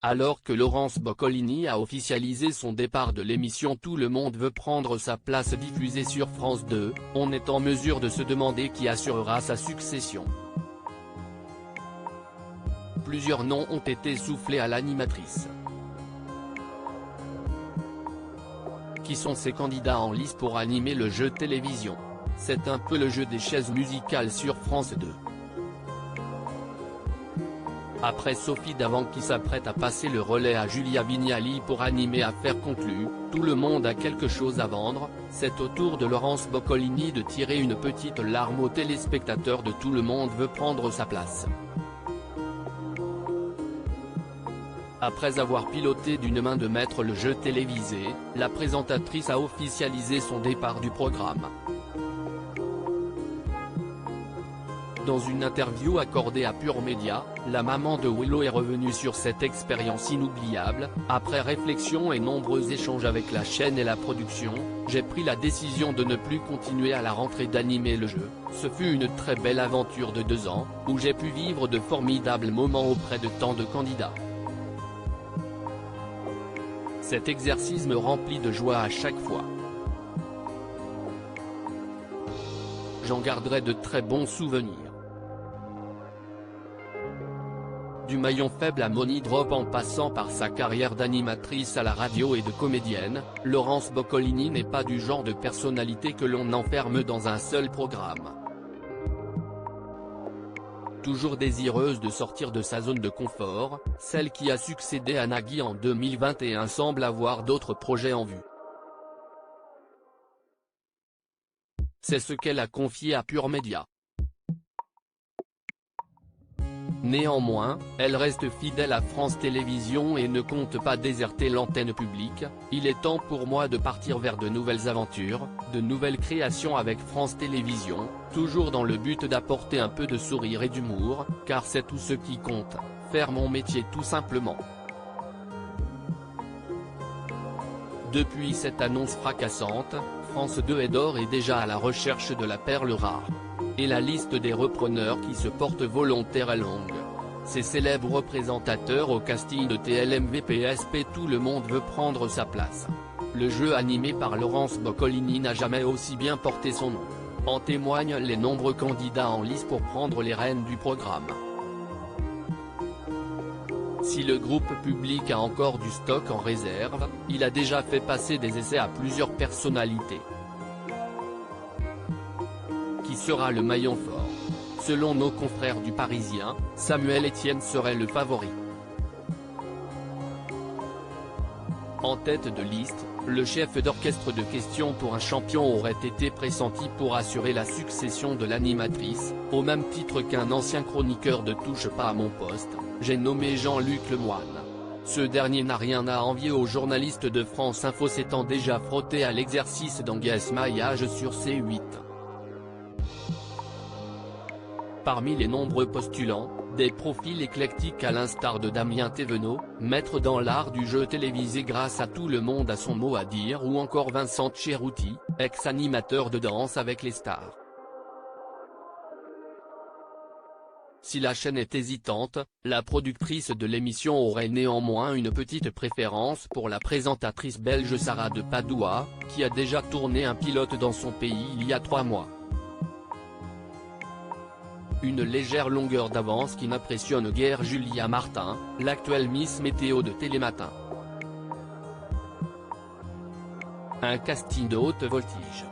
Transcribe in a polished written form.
Alors que Laurence Boccolini a officialisé son départ de l'émission Tout le monde veut prendre sa place diffusée sur France 2, on est en mesure de se demander qui assurera sa succession. Plusieurs noms ont été soufflés à l'animatrice. Qui sont ces candidats en lice pour animer le jeu télévision? C'est un peu le jeu des chaises musicales sur France 2. Après Sophie Davant qui s'apprête à passer le relais à Julia Vignali pour animer Affaires conclues, Tout le monde a quelque chose à vendre, c'est au tour de Laurence Boccolini de tirer une petite larme aux téléspectateurs de Tout le monde veut prendre sa place. Après avoir piloté d'une main de maître le jeu télévisé, la présentatrice a officialisé son départ du programme. Dans une interview accordée à Pure Média, la maman de Willow est revenue sur cette expérience inoubliable. Après réflexion et nombreux échanges avec la chaîne et la production, j'ai pris la décision de ne plus continuer à la rentrée d'animer le jeu. Ce fut une très belle aventure de 2 ans, où j'ai pu vivre de formidables moments auprès de tant de candidats. Cet exercice me remplit de joie à chaque fois. J'en garderai de très bons souvenirs. Du maillon faible à Money Drop en passant par sa carrière d'animatrice à la radio et de comédienne, Laurence Boccolini n'est pas du genre de personnalité que l'on enferme dans un seul programme. Toujours désireuse de sortir de sa zone de confort, celle qui a succédé à Nagui en 2021 semble avoir d'autres projets en vue. C'est ce qu'elle a confié à Pure Média. Néanmoins, elle reste fidèle à France Télévisions et ne compte pas déserter l'antenne publique. Il est temps pour moi de partir vers de nouvelles aventures, de nouvelles créations avec France Télévisions, toujours dans le but d'apporter un peu de sourire et d'humour, car c'est tout ce qui compte, faire mon métier tout simplement. Depuis cette annonce fracassante, France 2 est d'ores et déjà à la recherche de la perle rare. Et la liste des repreneurs qui se portent volontaires est longue. Ces célèbres présentateurs au casting de TLM-VPSP Tout le monde veut prendre sa place. Le jeu animé par Laurence Boccolini n'a jamais aussi bien porté son nom. En témoignent les nombreux candidats en lice pour prendre les rênes du programme. Si le groupe public a encore du stock en réserve, il a déjà fait passer des essais à plusieurs personnalités. Qui sera le maillon fort? Selon nos confrères du Parisien, Samuel Etienne serait le favori. En tête de liste, le chef d'orchestre de Questions pour un champion aurait été pressenti pour assurer la succession de l'animatrice, au même titre qu'un ancien chroniqueur de Touche pas à mon poste, j'ai nommé Jean-Luc Lemoyne. Ce dernier n'a rien à envier aux journalistes de France Info s'étant déjà frotté à l'exercice d'enguesmaillage sur C8. Parmi les nombreux postulants, des profils éclectiques à l'instar de Damien Thévenot, maître dans l'art du jeu télévisé grâce à Tout le monde a son mot à dire, ou encore Vincent Cerutti, ex-animateur de Danse avec les stars. Si la chaîne est hésitante, la productrice de l'émission aurait néanmoins une petite préférence pour la présentatrice belge Sarah de Padoua, qui a déjà tourné un pilote dans son pays il y a 3 mois. Une légère longueur d'avance qui n'impressionne guère Julia Martin, l'actuelle Miss Météo de Télématin. Un casting de haute voltige.